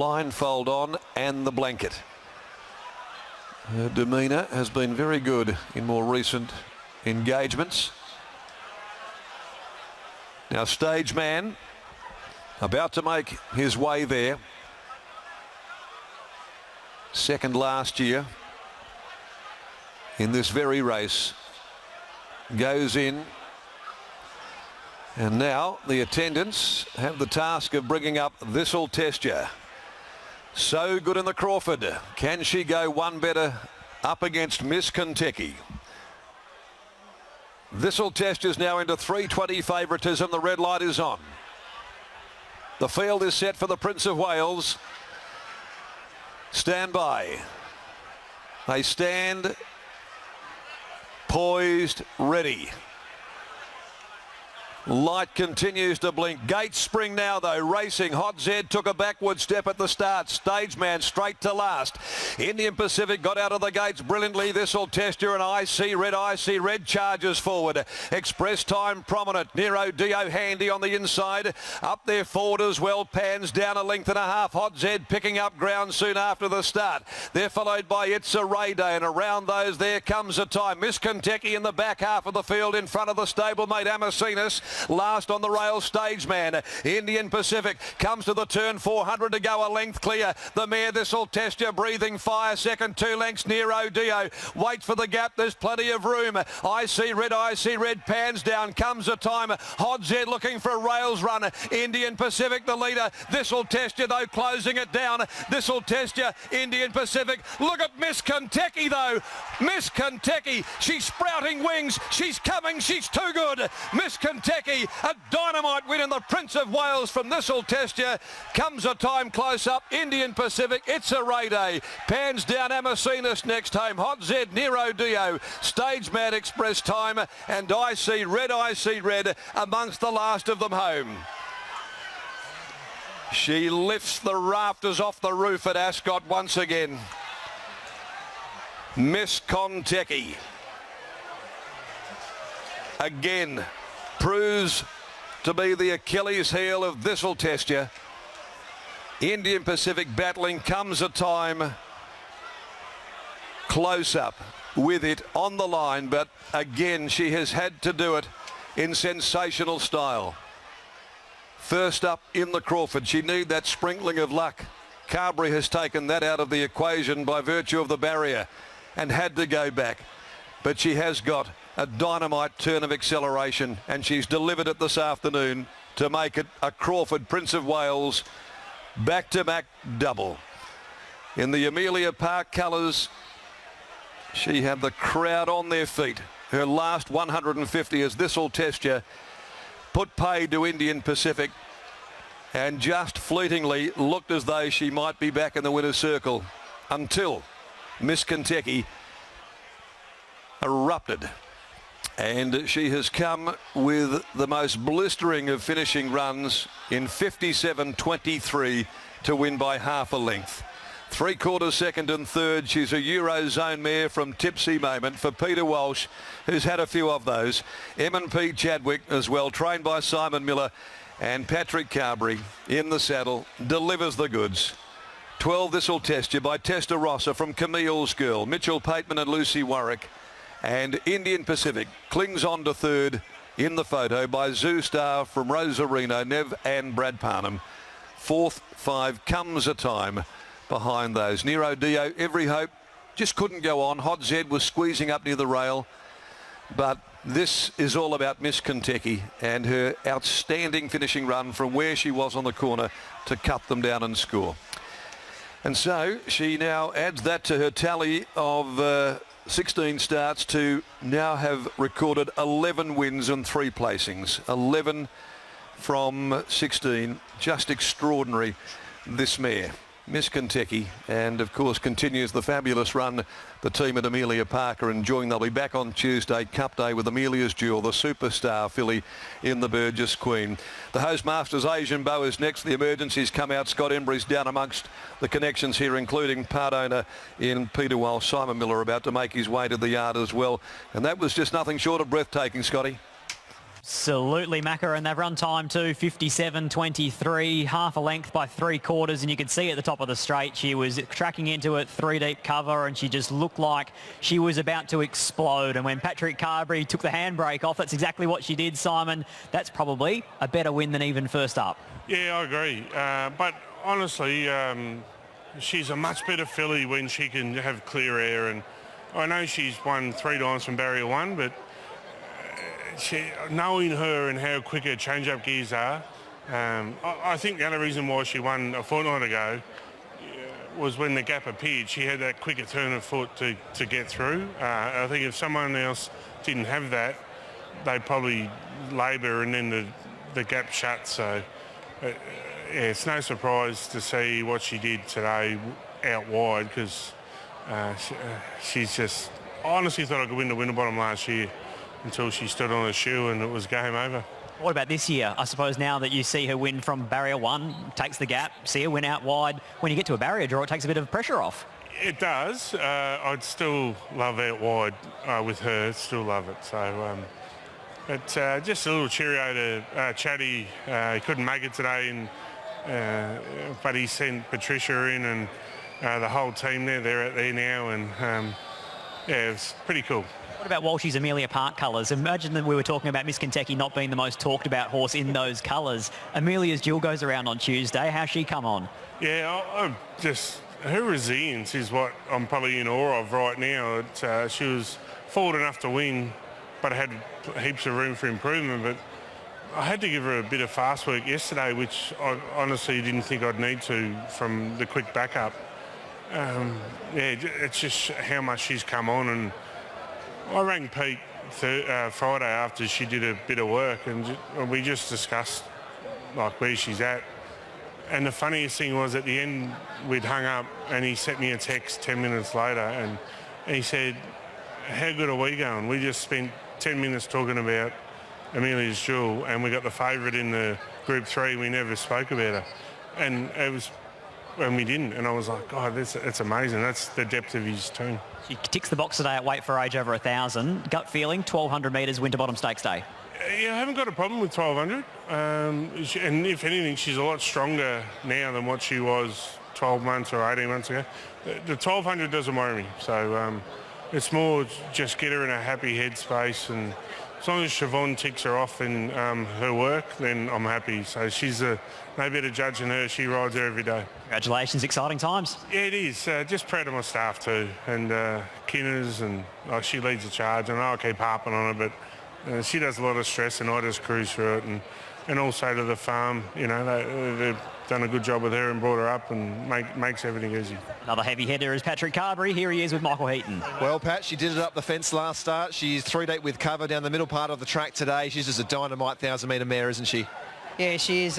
blindfold on and the blanket. Her demeanour has been very good in more recent engagements. Now Stage Man about to make his way there. Second last year in this very race. Goes in. And now the attendants have the task of bringing up This'll Test Ya. So good in the Crawford. Can she go one better up against Miss Kentucky? This'll Test Ya's now into 320 favouritism. The red light is on. The field is set for the Prince of Wales. Stand by. They stand poised, ready. Light continues to blink. Gates spring now though, racing. Hot Zed took a backward step at the start. Stage Man straight to last. Indian Pacific got out of the gates brilliantly. This'll Test You, and I See Red charges forward. Express Time prominent. Nero Dio handy on the inside. Up there forward as well. Pans down a length and a half. Hot Zed picking up ground soon after the start. They're followed by It's a Ray Day, and around those there comes a time. Miss Kentucky in the back half of the field in front of the stablemate Amazinas. Last on the rail, Stage Man. Indian Pacific comes to the turn, 400 to go, a length clear. The mare, This'll Test You, breathing fire. Second, 2 lengths, Nero Dio. Wait for the gap, there's plenty of room. I See Red, pans down, comes a time. Hot Zed looking for a rails run. Indian Pacific, the leader. This'll Test You, though, closing it down. This'll Test You, Indian Pacific. Look at Miss Kentucky, though. Miss Kentucky, she's sprouting wings. She's coming, she's too good. Miss Kentucky, a dynamite win in the Prince of Wales from This'll Test Ya. Comes a time close up. Indian Pacific, It's a Ray Day. Pans down Amazinas next home. Hot Zed, Nero Dio. Stage Man, Express Time. And I See Red amongst the last of them home. She lifts the rafters off the roof at Ascot once again. Miss Kentucky. Again. Proves to be the Achilles heel of This'll Test Ya. Indian Pacific battling, comes a time close up with it on the line, but again she has had to do it in sensational style. First up in the Crawford, she needed that sprinkling of luck. Carberry has taken that out of the equation by virtue of the barrier and had to go back, but she has got a dynamite turn of acceleration, and she's delivered it this afternoon to make it a Crawford Prince of Wales back-to-back double. In the Amelia Park colours, she had the crowd on their feet. Her last 150 as This'll Test Ya put paid to Indian Pacific, and just fleetingly looked as though she might be back in the winner's circle until Miss Kentucky erupted. And she has come with the most blistering of finishing runs in 57.23 to win by half a length. 3/4 second and third. She's a Eurozone mare from Tipsy Moment for Peter Walsh, who's had a few of those. M&P Chadwick as well, trained by Simon Miller, and Patrick Carberry in the saddle delivers the goods. 12 This'll Test Ya by Testarossa from Camille's Girl, Mitchell Pateman and Lucy Warwick. And Indian Pacific clings on to third in the photo by Zoo Star from Rosarino, Nev and Brad Parnham. Fourth, 5 comes a time behind those. Nero Dio, every hope, just couldn't go on. Hot Zed was squeezing up near the rail. But this is all about Miss Kentucky and her outstanding finishing run from where she was on the corner to cut them down and score. And so she now adds that to her tally of 16 starts to now have recorded 11 wins and 3 placings. 11 from 16. Just extraordinary, this mare, Miss Kentucky, and of course continues the fabulous run the team at Amelia Park are enjoying. They'll be back on Tuesday, Cup Day, with Amelia's Jewel, the superstar filly in the Burgess Queen. The Host Masters Asian Bow is next. The emergencies come out. Scott Embry's down amongst the connections here, including part owner in Peter Walsh. Simon Miller about to make his way to the yard as well. And that was just nothing short of breathtaking, Scotty. Absolutely, Macca, and they've run time too, 57.23, half a length by 3/4, and you could see at the top of the straight she was tracking into it, 3-deep cover, and she just looked like she was about to explode. And when Patrick Carberry took the handbrake off, that's exactly what she did, Simon. That's probably a better win than even first up. Yeah, I agree. But honestly, she's a much better filly when she can have clear air. And I know she's won 3 times from barrier 1, but knowing her and how quick her change-up gears are, I think the other reason why she won a fortnight ago was when the gap appeared. She had that quicker turn of foot to get through. I think if someone else didn't have that, they'd probably labour and then the gap shut. So yeah, it's no surprise to see what she did today out wide, because she's just... I honestly thought I could win the Winterbottom last year until she stood on a shoe and it was game over. What about this year? I suppose now that you see her win from barrier 1, takes the gap, see her win out wide, when you get to a barrier draw, it takes a bit of pressure off. It does. I'd still love out wide with her, still love it. So, but just a little cheerio to Chatty. He couldn't make it today, but he sent Patricia in and the whole team there. They're out there now, and yeah, it's pretty cool. What about Walsh's Amelia Park colours? Imagine that we were talking about Miss Kentucky not being the most talked about horse in those colours. Amelia's Jewel goes around on Tuesday. How's she come on? Yeah, her resilience is what I'm probably in awe of right now. She was forward enough to win, but had heaps of room for improvement. But I had to give her a bit of fast work yesterday, which I honestly didn't think I'd need to from the quick backup. Yeah, it's just how much she's come on, and I rang Pete Friday after she did a bit of work, and we just discussed like where she's at. And the funniest thing was at the end we'd hung up and he sent me a text 10 minutes later and he said, "How good are we going? We just spent 10 minutes talking about Amelia's Jewel and we got the favourite in the Group 3. We never spoke about her." And it was when we didn't, and I was like, God, it's amazing. That's the depth of his team. She ticks the box today at weight for age over 1,000. Gut feeling, 1,200 metres Winterbottom Stakes Day. Yeah, I haven't got a problem with 1,200. And if anything, she's a lot stronger now than what she was 12 months or 18 months ago. The 1,200 doesn't worry me. So it's more just get her in a happy headspace, and as long as Siobhan ticks her off in her work, then I'm happy. So she's no better judge than her. She rides her every day. Congratulations, exciting times. Yeah, it is. Just proud of my staff too. And Kinners, and she leads the charge, and I'll keep harping on her, but she does a lot of stress and I just cruise through it. And also to the farm, you know, they've done a good job with her and brought her up and makes everything easy. Another heavy hitter is Patrick Carberry. Here he is with Michael Heaton. Well, Pat, she did it up the fence last start. She's 3-deep with cover down the middle part of the track today. She's just a dynamite 1,000-metre mare, isn't she? Yeah, she is.